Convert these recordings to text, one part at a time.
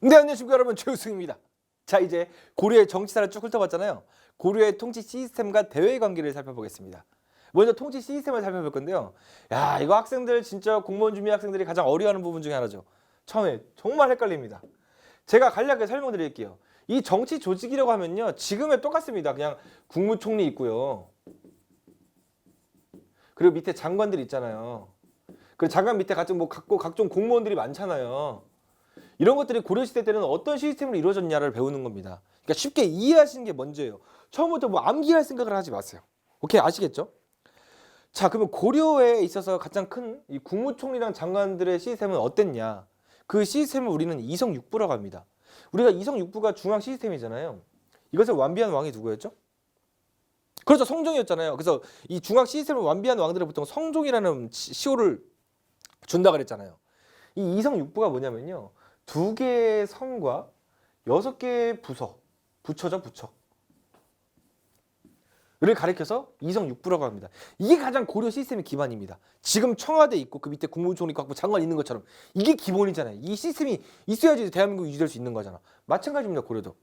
네, 안녕하십니까 여러분, 최우승입니다. 자, 이제 고려의 정치사를 쭉 훑어봤잖아요. 고려의 통치 시스템과 대외 관계를 살펴보겠습니다. 먼저 통치 시스템을 살펴볼 건데요. 야, 이거 학생들 진짜 공무원 준비 학생들이 가장 어려워하는 부분 중에 하나죠. 처음에 정말 헷갈립니다. 제가 간략하게 설명드릴게요. 이 정치 조직이라고 하면요, 지금에 똑같습니다. 그냥 국무총리 있고요. 그리고 밑에 장관들 있잖아요. 그리고 장관 밑에 각종 공무원들이 많잖아요. 이런 것들이 고려시대 때는 어떤 시스템으로 이루어졌냐를 배우는 겁니다. 그러니까 쉽게 이해하시는 게 먼저예요. 처음부터 뭐 암기할 생각을 하지 마세요. 오케이, 아시겠죠? 자, 그러면 고려에 있어서 가장 큰 이 국무총리랑 장관들의 시스템은 어땠냐? 그 시스템을 우리는 이성육부라고 합니다. 우리가 이성육부가 중앙 시스템이잖아요. 이것을 완비한 왕이 누구였죠? 그렇죠, 성종이었잖아요. 그래서 이 중앙 시스템을 완비한 왕들은 보통 성종이라는 시호를 준다 그랬잖아요. 이 이성육부가 뭐냐면요, 2개의 성과 6개의 부처죠, 부처. 를 가리켜서 이성육부라고 합니다. 이게 가장 고려 시스템의 기반입니다. 지금 청와대 있고 그 밑에 국무총리 있고 장관 있는 것처럼 이게 기본이잖아요. 이 시스템이 있어야지 대한민국이 유지될 수 있는 거잖아. 마찬가지입니다, 고려도.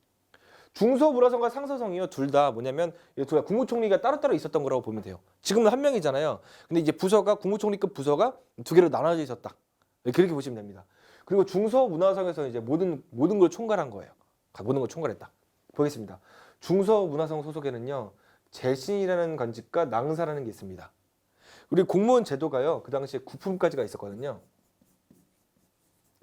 중서문화성과 상서성이요, 둘 다 뭐냐면 국무총리가 따로따로 있었던 거라고 보면 돼요. 지금은 한 명이잖아요. 근데 이제 부서가 국무총리급 부서가 2개로 나눠져 있었다. 그렇게 보시면 됩니다. 그리고 중서문화성에서 이제 모든 걸 총괄한 거예요. 모든 걸 총괄했다. 보겠습니다. 중서문화성 소속에는요, 재신이라는 관직과 낭사라는 게 있습니다. 우리 공무원 제도가요, 그 당시에 9품까지가 있었거든요.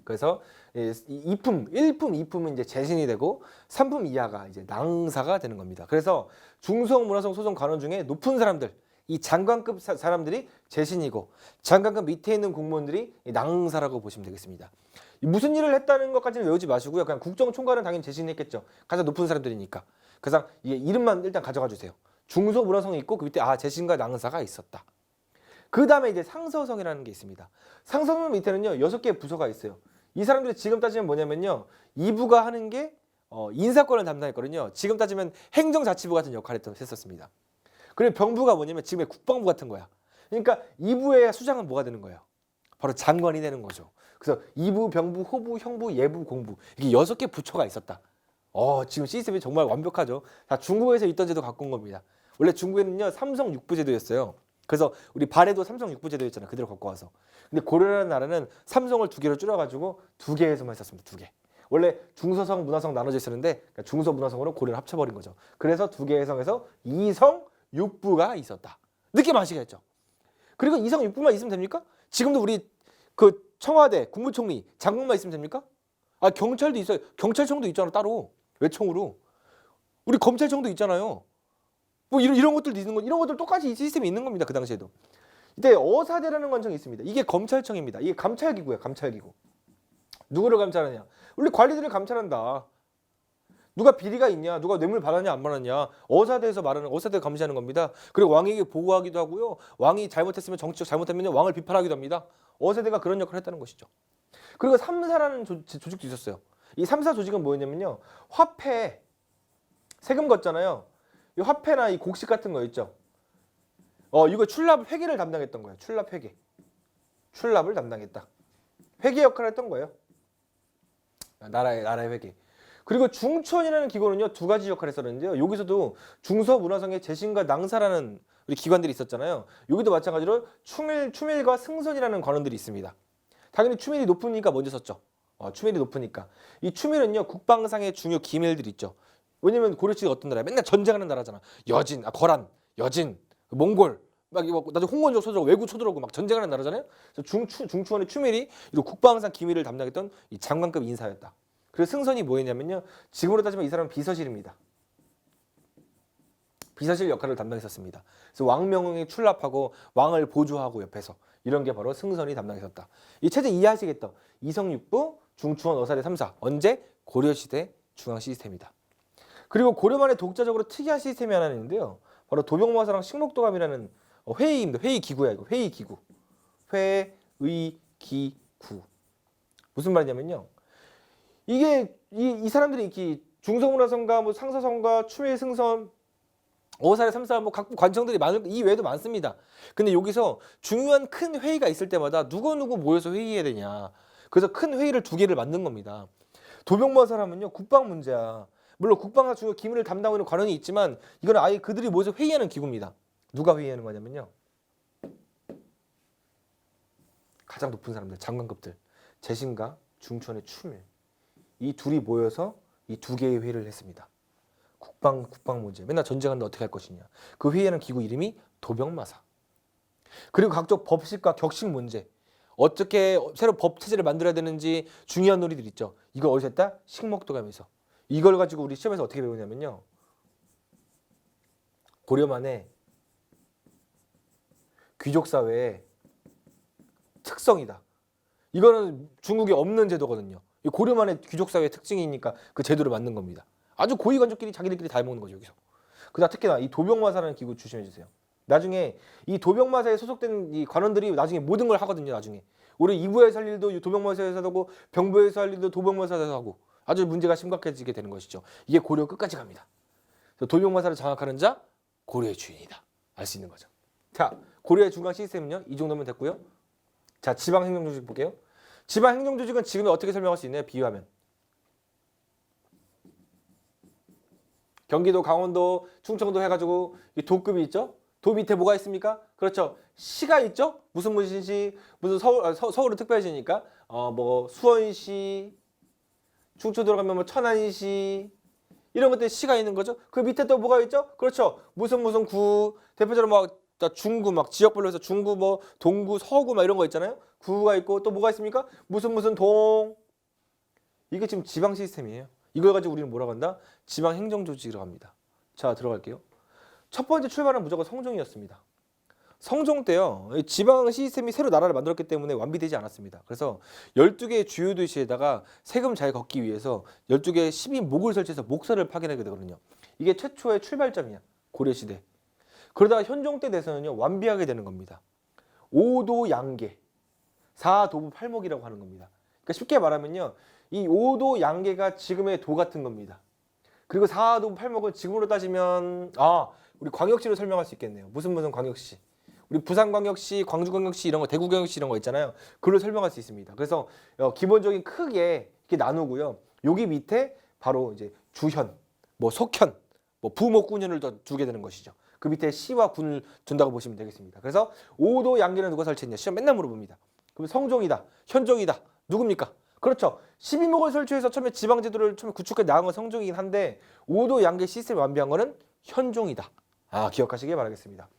그래서 2품, 1품, 2품은 이제 재신이 되고 3품 이하가 이제 낭사가 되는 겁니다. 그래서 중서문화성 소속 관원 중에 높은 사람들, 이 장관급 사람들이 재신이고 장관급 밑에 있는 공무원들이 낭사라고 보시면 되겠습니다. 무슨 일을 했다는 것까지는 외우지 마시고요. 그냥 국정총괄은 당연히 재신이 했겠죠. 가장 높은 사람들이니까. 그래서 이게 이름만 일단 가져가 주세요. 중서문화성이 있고 그 밑에 재신과 낭사가 있었다. 그 다음에 이제 상서성이라는 게 있습니다. 상서성 밑에는요, 6개의 부서가 있어요. 이 사람들이 지금 따지면 뭐냐면요, 이 부가 하는 게 인사권을 담당했거든요. 지금 따지면 행정자치부 같은 역할을 했었습니다. 그리고 병부가 뭐냐면 지금의 국방부 같은 거야. 그러니까 이 부의 수장은 뭐가 되는 거예요? 바로 장관이 되는 거죠. 그래서 이부, 병부, 호부, 형부, 예부, 공부, 이게 6개 부처가 있었다. 지금 시스템이 정말 완벽하죠. 다 중국에서 있던 제도 갖고 온 겁니다. 원래 중국에는요, 삼성육부 제도였어요. 그래서 우리 발해도 삼성육부 제도였잖아요. 그대로 갖고 와서. 근데 고려라는 나라는 삼성을 2개로 줄여가지고 2개에서만 했었습니다. 2개. 원래 중서성, 문화성 나눠져 있었는데 중서, 문화성으로 고려를 합쳐버린 거죠. 그래서 2개의 성에서 이성육부가 있었다. 느낌 아시겠죠? 그리고 이성육부만 있으면 됩니까? 지금도 우리 그 청와대, 국무총리, 장관만 있으면 됩니까? 경찰도 있어요. 경찰청도 있잖아, 따로. 외청으로. 우리 검찰청도 있잖아요. 뭐 이런 것들도 있는 거, 이런 것들 똑같이 이 시스템이 있는 겁니다. 그 당시에도. 이때 어사대라는 관청이 있습니다. 이게 검찰청입니다. 이게 감찰기구야, 감찰기구. 누구를 감찰하냐? 원래 관리들을 감찰한다. 누가 비리가 있냐, 누가 뇌물 받았냐 안 받았냐, 어사대에서 말하는, 어사대 감시하는 겁니다. 그리고 왕에게 보고하기도 하고요, 왕이 잘못했으면, 정치적 잘못하면 왕을 비판하기도 합니다. 어사대가 그런 역할을 했다는 것이죠. 그리고 3사라는 조직도 있었어요. 이 3사 조직은 뭐였냐면요, 화폐, 세금 걷잖아요. 이 화폐나 이 곡식 같은 거 있죠. 이거 출납 회계를 담당했던 거예요. 출납 회계. 출납을 담당했다. 회계 역할을 했던 거예요. 나라의 회계. 그리고 중천이라는 기관은요, 2가지 역할을 했었는데요. 여기서도 중서문화성의 재신과 낭사라는 우리 기관들이 있었잖아요. 여기도 마찬가지로 추밀과 승선이라는 관원들이 있습니다. 당연히 추밀이 높으니까 먼저 썼죠. 추밀이 높으니까. 이 추밀은요, 국방상의 중요 기밀들이 있죠. 왜냐면 고려시대가 어떤 나라야? 맨날 전쟁하는 나라잖아. 여진, 거란, 여진, 몽골, 나중에 홍건적 쳐들어오고 외구 쳐들어오고 막 전쟁하는 나라잖아요. 그래서 중추원의 추밀이 국방상 기밀을 담당했던 이 장관급 인사였다. 그래서 승선이 뭐였냐면요, 지금으로 따지면 이 사람은 비서실입니다. 비서실 역할을 담당했었습니다. 그래서 왕명령에 출납하고 왕을 보조하고 옆에서, 이런 게 바로 승선이 담당했었다. 이 체제 이해하시겠죠? 이성육부, 중추원, 어사대 3사. 언제? 고려시대 중앙 시스템이다. 그리고 고려만의 독자적으로 특이한 시스템이 하나 있는데요, 바로 도병마사랑 식목도감이라는 회의입니다. 회의기구야, 이거. 회의기구. 회의기구. 무슨 말이냐면요, 이게 이 사람들이 이렇게 중서문화성과 뭐 상서성과 추밀, 승선, 어사대 3사 뭐 각 관청들이 이 외에도 많습니다. 근데 여기서 중요한 큰 회의가 있을 때마다 누구 모여서 회의해야 되냐. 그래서 큰 회의를 2개를 만든 겁니다. 도병마사라면요 국방 문제야. 물론 국방과 중요 기밀을 담당하고 있는 관원이 있지만 이건 아예 그들이 모여서 회의하는 기구입니다. 누가 회의하는 거냐면요. 가장 높은 사람들, 장관급들, 재신과 중추원의 추밀. 이 둘이 모여서 이 두 개의 회의를 했습니다. 국방 문제. 맨날 전쟁하는데 어떻게 할 것이냐. 그 회의하는 기구 이름이 도병마사. 그리고 각종 법식과 격식 문제. 어떻게 새로 법 체제를 만들어야 되는지 중요한 논의들 있죠. 이걸 어디서 했다? 식목도감에서. 이걸 가지고 우리 시험에서 어떻게 배우냐면요. 고려 말의 귀족 사회의 특성이다. 이거는 중국에 없는 제도거든요. 고려 말의 귀족 사회의 특징이니까 그 제도를 만든 겁니다. 아주 고위 관족끼리 자기들끼리 다 해먹는 거죠 여기서. 그다음 특히나 이 도병마사라는 기구 조심해 주세요. 나중에 이 도병마사에 소속된 이 관원들이 나중에 모든 걸 하거든요. 나중에 우리 이부에서 할 일도 도병마사에서 하고 병부에서 할 일도 도병마사에서 하고 아주 문제가 심각해지게 되는 것이죠. 이게 고려 끝까지 갑니다. 도병마사를 장악하는 자 고려의 주인이다. 알 수 있는 거죠. 자, 고려의 중간 시스템은요. 이 정도면 됐고요. 자, 지방행정조직 볼게요. 지방행정조직은 지금에 어떻게 설명할 수 있나요? 비유하면. 경기도, 강원도, 충청도 해가지고 이 도급이 있죠. 도 밑에 뭐가 있습니까? 그렇죠. 시가 있죠. 무슨 시, 무슨 서울은 특별시니까 뭐 수원시, 충청 들어가면 뭐 천안시 이런 것들 시가 있는 거죠. 그 밑에 또 뭐가 있죠? 그렇죠. 무슨 구 대표적으로 막 중구 막 지역별로 해서 중구 뭐 동구 서구 막 이런 거 있잖아요. 구가 있고 또 뭐가 있습니까? 무슨 동. 이게 지금 지방 시스템이에요. 이걸 가지고 우리는 뭐라고 한다? 지방 행정 조직이라고 합니다. 자, 들어갈게요. 첫 번째 출발은 무조건 성종이었습니다. 성종 때요. 지방 시스템이 새로 나라를 만들었기 때문에 완비되지 않았습니다. 그래서 12개의 주요 도시에다가 세금 잘 걷기 위해서 12개의 시민목을 설치해서 목사를 파견하게 되거든요. 이게 최초의 출발점이야. 고려시대. 그러다가 현종 때 돼서는요. 완비하게 되는 겁니다. 5도 양계, 4도부 팔목이라고 하는 겁니다. 그러니까 쉽게 말하면요. 이 5도 양계가 지금의 도 같은 겁니다. 그리고 4도부 팔목은 지금으로 따지면 우리 광역시로 설명할 수 있겠네요. 무슨 광역시. 우리 부산광역시, 광주광역시 이런 거, 대구광역시 이런 거 있잖아요. 그걸로 설명할 수 있습니다. 그래서 기본적인 크게 이렇게 나누고요. 여기 밑에 바로 이제 주현, 뭐 속현, 뭐 부목군현을 더 두게 되는 것이죠. 그 밑에 시와 군을 둔다고 보시면 되겠습니다. 그래서 5도 양계는 누가 설치했냐? 시험 맨날 물어봅니다. 그럼 성종이다, 현종이다. 누굽니까? 그렇죠. 12목을 설치해서 처음에 지방제도를 처음에 구축해 나간 건 성종이긴 한데 5도 양계 시스템을 완비한 거는 현종이다. 기억하시길 바라겠습니다.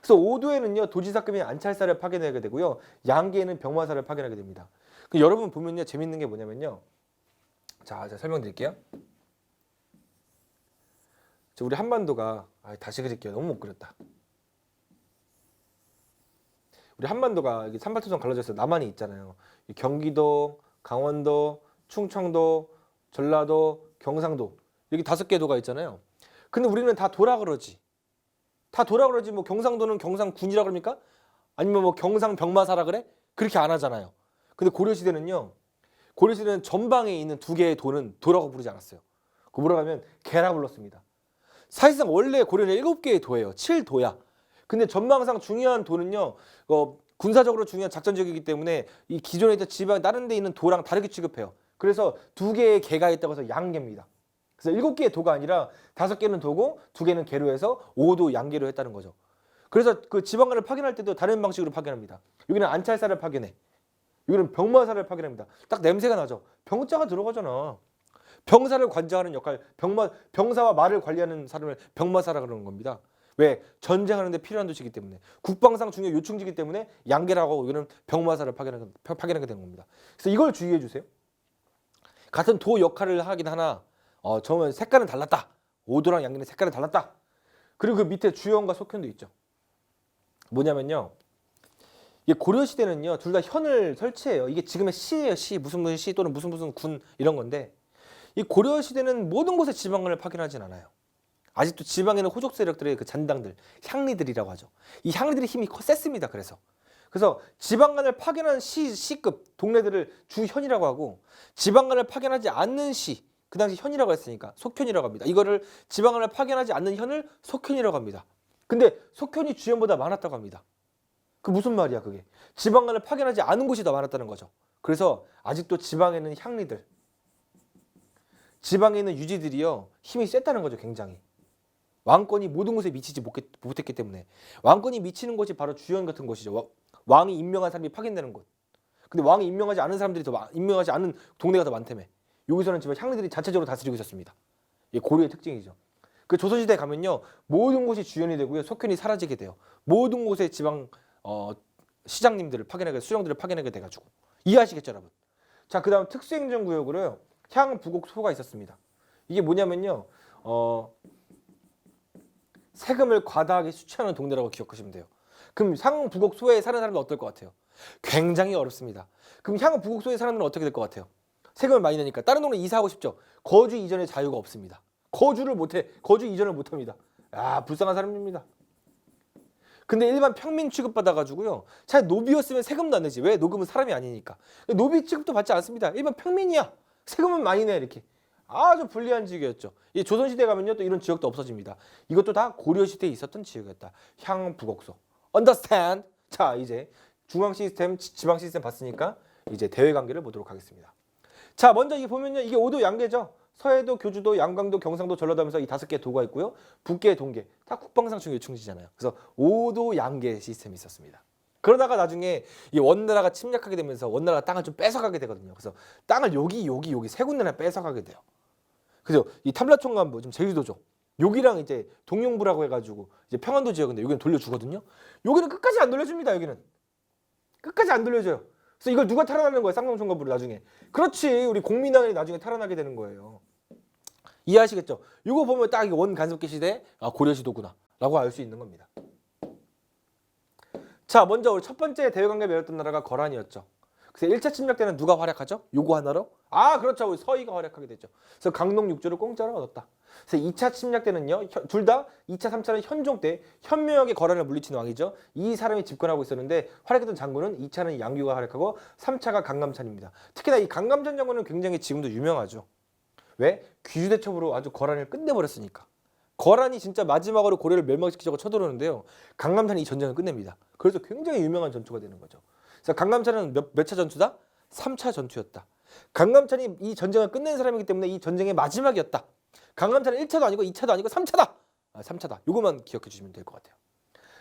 그래서 5도에는요 도지사급인 안찰사를 파견하게 되고요. 양계에는 병마사를 파견하게 됩니다. 여러분 보면요 재밌는 게 뭐냐면요. 자, 제가 설명드릴게요. 우리 한반도가 다시 그릴게요. 너무 못 그렸다. 우리 한반도가 산발토성 갈라져 있어 남한이 있잖아요. 경기도, 강원도, 충청도, 전라도, 경상도 여기 5개 도가 있잖아요. 근데 우리는 다 도라 그러지. 다 도라 그러지 뭐 경상도는 경상군이라 그럽니까? 아니면 뭐 경상병마사라 그래? 그렇게 안 하잖아요. 근데 고려시대는요. 고려시대는 전방에 있는 2개의 도는 도라고 부르지 않았어요. 그 뭐라고 하면 개라 불렀습니다. 사실상 원래 고려는 7개의 도예요. 7도야. 근데 전망상 중요한 도는요. 군사적으로 중요한 작전적이기 때문에 이 기존에 있던 지방 다른 데 있는 도랑 다르게 취급해요. 그래서 2개의 개가 있다고 해서 양계입니다. 그래서 7개의 도가 아니라 5개는 도고 2개는 개로 해서 5도 양계로 했다는 거죠. 그래서 그 지방관을 파견할 때도 다른 방식으로 파견합니다. 여기는 안찰사를 파견해. 여기는 병마사를 파견합니다. 딱 냄새가 나죠. 병자가 들어가잖아. 병사를 관장하는 역할, 병사와 말을 관리하는 사람을 병마사라 그러는 겁니다. 왜? 전쟁하는 데 필요한 도시이기 때문에. 국방상 중요 요충지이기 때문에 양계라고 하고 이거는 병마사를 파견하게 되는 겁니다. 그래서 이걸 주의해 주세요. 같은 도 역할을 하긴 하나 저는 색깔은 달랐다. 5도랑 양계는 색깔은 달랐다. 그리고 그 밑에 주현과 속현도 있죠. 뭐냐면요. 이게 고려시대는요. 둘 다 현을 설치해요. 이게 지금의 시예요. 시. 무슨 시 또는 무슨 군 이런 건데 이 고려시대는 모든 곳에 지방관을 파견하진 않아요. 아직도 지방에는 호족 세력들의 그 잔당들, 향리들이라고 하죠. 이 향리들의 힘이 셌습니다. 그래서 지방관을 파견한 시급 동네들을 주현이라고 하고 지방관을 파견하지 않는 시, 그 당시 현이라고 했으니까 속현이라고 합니다. 이거를 지방관을 파견하지 않는 현을 속현이라고 합니다. 근데 속현이 주현보다 많았다고 합니다. 그 무슨 말이야 그게. 지방관을 파견하지 않은 곳이 더 많았다는 거죠. 그래서 아직도 지방에는 향리들, 지방에 있는 유지들이요 힘이 셌다는 거죠. 굉장히. 왕권이 모든 곳에 미치지 못했기 때문에. 왕권이 미치는 곳이 바로 주연 같은 곳이죠. 왕이 임명한 사람이 파견되는 곳. 근데 왕이 임명하지 않은 사람들이 임명하지 않은 동네가 더 많다며. 여기서는 지금 향리들이 자체적으로 다스리고 있었습니다. 이게 고려의 특징이죠. 그 조선시대에 가면요 모든 곳이 주연이 되고요 속현이 사라지게 돼요. 모든 곳에 지방 시장님들을 파견하게, 수령들을 파견하게 돼가지고. 이해하시겠죠 여러분? 자, 그 다음 특수행정구역으로요 향부곡소가 있었습니다. 이게 뭐냐면요 세금을 과다하게 수취하는 동네라고 기억하시면 돼요. 그럼 향부곡소에 사는 사람은 어떨 것 같아요? 굉장히 어렵습니다. 그럼 향부곡소에 사는 사람은 어떻게 될 것 같아요? 세금을 많이 내니까 다른 동네 이사하고 싶죠. 거주 이전의 자유가 없습니다. 거주를 못해. 거주 이전을 못합니다. 아, 불쌍한 사람입니다. 근데 일반 평민 취급받아가지고요. 차라리 노비였으면 세금도 안 내지. 왜? 노금은 사람이 아니니까. 노비 취급도 받지 않습니다. 일반 평민이야. 세금은 많이 내 이렇게. 아주 불리한 지역이었죠. 이 조선시대 가면요 또 이런 지역도 없어집니다. 이것도 다 고려시대에 있었던 지역이었다. 향부곡소. Understand? 자, 이제 중앙 시스템, 지방 시스템 봤으니까 이제 대외 관계를 보도록 하겠습니다. 자, 먼저 이 보면요 이게 5도 양계죠. 서해도, 교주도, 양강도, 경상도, 전라도 하면서 이 5개 도가 있고요. 북계, 동계 다 국방상충 요충지잖아요. 그래서 5도 양계 시스템이 있었습니다. 그러다가 나중에 이 원나라가 침략하게 되면서 원나라가 땅을 좀 뺏어가게 되거든요. 그래서 땅을 여기 세 군데나 뺏어가게 돼요. 그래서 이 탐라총관부 지금 제주도죠. 여기랑 이제 동용부라고 해가지고 이제 평안도 지역인데 여기는 돌려주거든요. 여기는 끝까지 안 돌려줍니다. 여기는 끝까지 안 돌려줘요. 그래서 이걸 누가 탈환하는 거예요? 쌍용총관부를 나중에. 그렇지, 우리 공민왕이 나중에 탈환하게 되는 거예요. 이해하시겠죠? 이거 보면 딱 이게 원간섭기 시대 고려시도구나 라고 알 수 있는 겁니다. 자, 먼저 우리 첫 번째 대외관계 맺었던 나라가 거란이었죠. 그래서 1차 침략 때는 누가 활약하죠? 요거 하나로? 아, 그렇죠. 우리 서희가 활약하게 됐죠. 그래서 강동 6조를 공짜로 얻었다. 그래서 2차 침략 때는요. 둘 다 2차, 3차는 현종 때 현명하게 거란을 물리친 왕이죠. 이 사람이 집권하고 있었는데 활약했던 장군은 2차는 양규가 활약하고 3차가 강감찬입니다. 특히나 이 강감찬 장군은 굉장히 지금도 유명하죠. 왜? 귀주대첩으로 아주 거란을 끝내버렸으니까. 거란이 진짜 마지막으로 고려를 멸망시키려고 쳐들어오는데요. 강감찬이 이 전쟁을 끝냅니다. 그래서 굉장히 유명한 전투가 되는 거죠. 그래서 강감찬은 몇 차 전투다? 3차 전투였다. 강감찬이 이 전쟁을 끝낸 사람이기 때문에 이 전쟁의 마지막이었다. 강감찬은 1차도 아니고 2차도 아니고 3차다. 3차다. 요것만 기억해 주시면 될 것 같아요.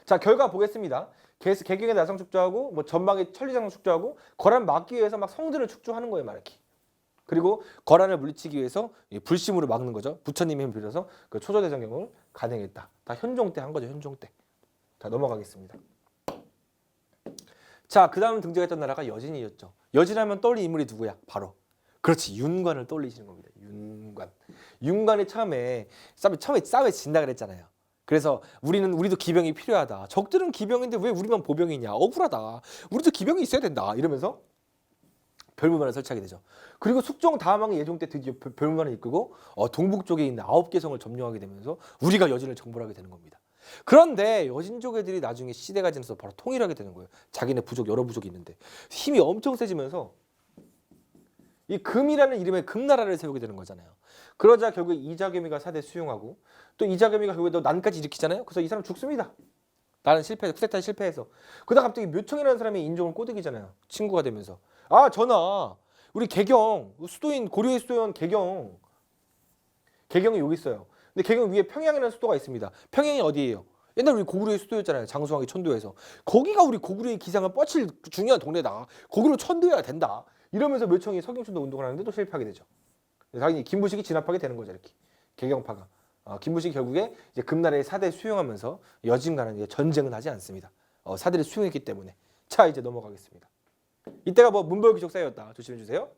자, 결과 보겠습니다. 개경의 나성 축조하고 뭐 전방의 천리장성 축조하고 거란 막기 위해서 막 성들을 축조하는 거예요, 말이야. 그리고 거란을 물리치기 위해서 불심으로 막는 거죠. 부처님의 힘을 빌려서 그 초조대장경을 간행했다. 다 현종 때 한 거죠. 현종 때. 자, 넘어가겠습니다. 자, 그 다음 등장했던 나라가 여진이었죠. 여진하면 떠올린 인물이 누구야? 바로 그렇지, 윤관을 떠올리시는 겁니다. 윤관. 윤관이 처음에 싸움에 진다 그랬잖아요. 그래서 우리도 기병이 필요하다. 적들은 기병인데 왜 우리만 보병이냐? 억울하다. 우리도 기병이 있어야 된다. 이러면서 별무관을 설치하게 되죠. 그리고 숙종 다음왕 예종 때 드디어 별무관을 이끌고 동북 쪽에 있는 9개 성을 점령하게 되면서 우리가 여진을 정벌하게 되는 겁니다. 그런데 여진족 애들이 나중에 시대가 지나서 바로 통일하게 되는 거예요. 자기네 부족 여러 부족이 있는데 힘이 엄청 세지면서 이 금이라는 이름의 금나라를 세우게 되는 거잖아요. 그러자 결국 이자겸이가 사대 수용하고 또 이자겸이가 결국에 또 난까지 일으키잖아요. 그래서 이 사람 죽습니다. 나는 실패해서 쿠데타에 실패해서. 그러다 갑자기 묘청이라는 사람이 인종을 꼬드기잖아요. 친구가 되면서. 아, 전하, 우리 개경 수도인 고려의 수도인 개경이 여기 있어요. 근데 개경 위에 평양이라는 수도가 있습니다. 평양이 어디예요? 옛날 우리 고구려의 수도였잖아요. 장수왕이 천도에서. 거기가 우리 고구려의 기상을 뻗칠 중요한 동네다. 거기로 천도해야 된다. 이러면서 묘청이 서경천도 운동을 하는데 또 실패하게 되죠. 당연히 김부식이 진압하게 되는 거죠. 이렇게 개경파가. 김부식이 결국에 이제 금나라의 사대 수용하면서 여진과는 전쟁은 하지 않습니다. 사대를 수용했기 때문에. 자, 이제 넘어가겠습니다. 이때가 뭐 문벌 귀족사였다. 조심해 주세요.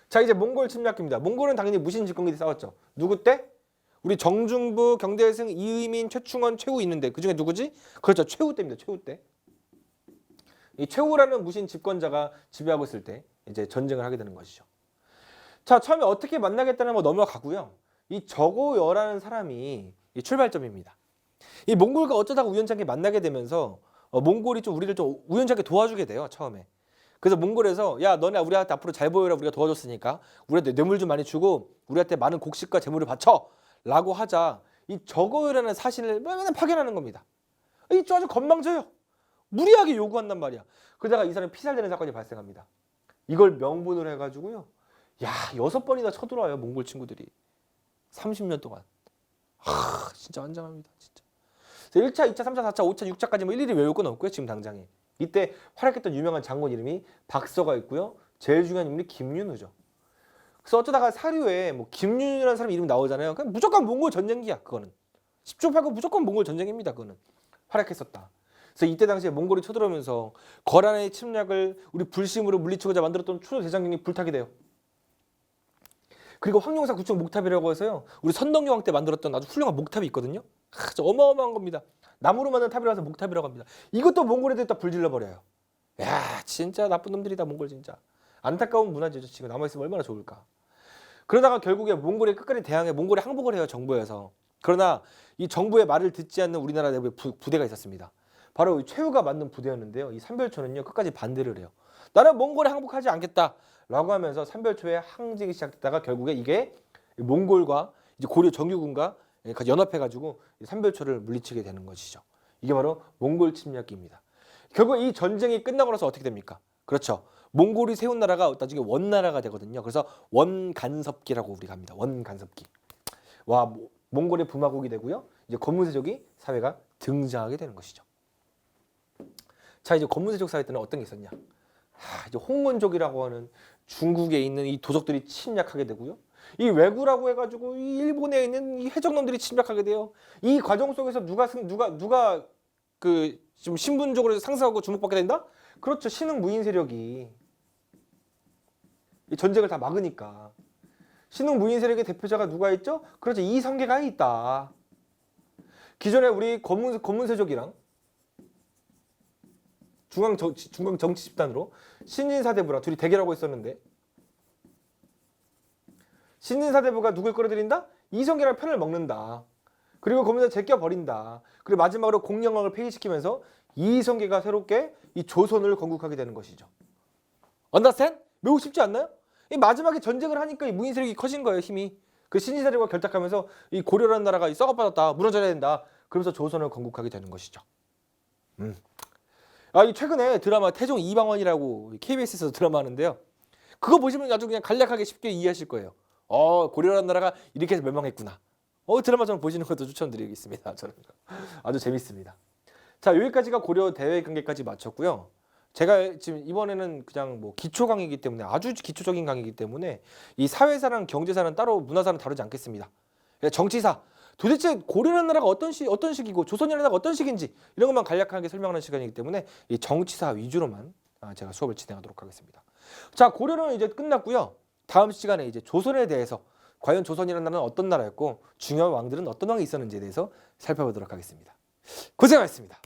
자, 이제 몽골 침략기입니다. 몽골은 당연히 무신 집권기 때 싸웠죠. 누구 때? 우리 정중부, 경대승, 이의민, 최충원, 최후 있는데 그 중에 누구지? 그렇죠. 최후 때입니다. 최후 때. 이 최후라는 무신 집권자가 지배하고 있을 때 이제 전쟁을 하게 되는 것이죠. 자, 처음에 어떻게 만나겠다는 거 넘어가고요. 이 저고여라는 사람이 이 출발점입니다. 이 몽골과 어쩌다가 우연찮게 만나게 되면서 몽골이 좀 우리를 좀 우연찮게 도와주게 돼요. 처음에. 그래서 몽골에서 야, 너네 우리한테 앞으로 잘 보여라. 우리가 도와줬으니까 우리한테 뇌물 좀 많이 주고 우리한테 많은 곡식과 재물을 바쳐 라고 하자 이 저고여라는 사신을 맨날 파견하는 겁니다. 이 아주 건방져요. 무리하게 요구한단 말이야. 그러다가 이 사람이 피살되는 사건이 발생합니다. 이걸 명분으로 해가지고요. 야, 6번이나 쳐들어와요, 몽골 친구들이. 30년 동안. 진짜 환장합니다, 진짜. 1차, 2차, 3차, 4차, 5차, 6차까지 뭐 일일이 외울 건 없고요, 지금 당장에. 이때 활약했던 유명한 장군 이름이 박서가 있고요. 제일 중요한 인물이 김윤우죠. 그래서 어쩌다가 사료에 뭐 김윤우라는 사람 이름 나오잖아요. 그냥 무조건 몽골 전쟁기야, 그거는. 10조 8구 무조건 몽골 전쟁입니다, 그거는. 활약했었다. 그래서 이때 당시에 몽골이 쳐들어오면서 거란의 침략을 우리 불심으로 물리치고자 만들었던 초조 대장경이 불타게 돼요. 그리고 황룡사 구축 목탑이라고 해서요, 우리 선덕여왕 때 만들었던 아주 훌륭한 목탑이 있거든요. 진짜 어마어마한 겁니다. 나무로 만든 탑이라서 목탑이라고 합니다. 이것도 몽골 애들 다 불질러 버려요. 야, 진짜 나쁜 놈들이다, 몽골 진짜. 안타까운 문화재죠. 지금 남아있으면 얼마나 좋을까. 그러다가 결국에 몽골에 끝까지 대항해 몽골에 항복을 해요, 정부에서. 그러나 이 정부의 말을 듣지 않는 우리나라 내부에 부대가 있었습니다. 바로 최후가 만든 부대였는데요. 이 삼별초는요, 끝까지 반대를 해요. 나는 몽골에 항복하지 않겠다 라고 하면서 삼별초에 항쟁이 시작됐다가 결국에 이게 몽골과 이제 고려 정규군과 연합해가지고 삼별초를 물리치게 되는 것이죠. 이게 바로 몽골 침략기입니다. 결국 이 전쟁이 끝나고 나서 어떻게 됩니까? 그렇죠. 몽골이 세운 나라가 나중에 원나라가 되거든요. 그래서 원간섭기라고 우리가 합니다. 원간섭기. 와, 몽골의 부마국이 되고요. 이제 검문세족이 사회가 등장하게 되는 것이죠. 자, 이제 검문세족 사회 때는 어떤 게 있었냐? 이제 홍문족이라고 하는 중국에 있는 이 도적들이 침략하게 되고요. 이 왜구라고 해가지고 이 일본에 있는 이 해적놈들이 침략하게 돼요. 이 과정 속에서 누가 그 좀 신분적으로 상승하고 주목받게 된다? 그렇죠. 신흥 무인 세력이 이 전쟁을 다 막으니까. 신흥 무인 세력의 대표자가 누가 있죠? 그렇죠. 이성계가 있다. 기존에 우리 검문세족이랑 중앙 정치 집단으로 신진사대부랑 둘이 대결하고 있었는데, 신진사대부가 누굴 끌어들인다? 이성계랑 편을 먹는다. 그리고 거기서 제껴버린다. 그리고 마지막으로 공영왕을 폐위시키면서 이성계가 새롭게 이 조선을 건국하게 되는 것이죠. 언더스탠? 매우 쉽지 않나요? 이 마지막에 전쟁을 하니까 이 무인 세력이 커진 거예요, 힘이. 그 신진사대부가 결탁하면서 이 고려라는 나라가 썩어빠졌다, 무너져야 된다. 그러면서 조선을 건국하게 되는 것이죠. 이 최근에 드라마 태종 이방원이라고 KBS에서 드라마 하는데요. 그거 보시면 아주 그냥 간략하게 쉽게 이해하실 거예요. 고려라는 나라가 이렇게 해서 멸망했구나. 드라마 좀 보시는 것도 추천드리겠습니다. 저는 아주 재밌습니다. 자, 여기까지가 고려 대외 관계까지 마쳤고요. 제가 지금 이번에는 그냥 뭐 기초 강의이기 때문에, 아주 기초적인 강의이기 때문에 이 사회사랑 경제사는 따로, 문화사는 다루지 않겠습니다. 정치사, 도대체 고려라는 나라가 어떤 식이고 조선이라는 나라가 어떤 식인지 이런 것만 간략하게 설명하는 시간이기 때문에 이 정치사 위주로만 제가 수업을 진행하도록 하겠습니다. 자, 고려는 이제 끝났고요. 다음 시간에 이제 조선에 대해서, 과연 조선이라는 나라는 어떤 나라였고 중요한 왕들은 어떤 왕이 있었는지에 대해서 살펴보도록 하겠습니다. 고생하셨습니다.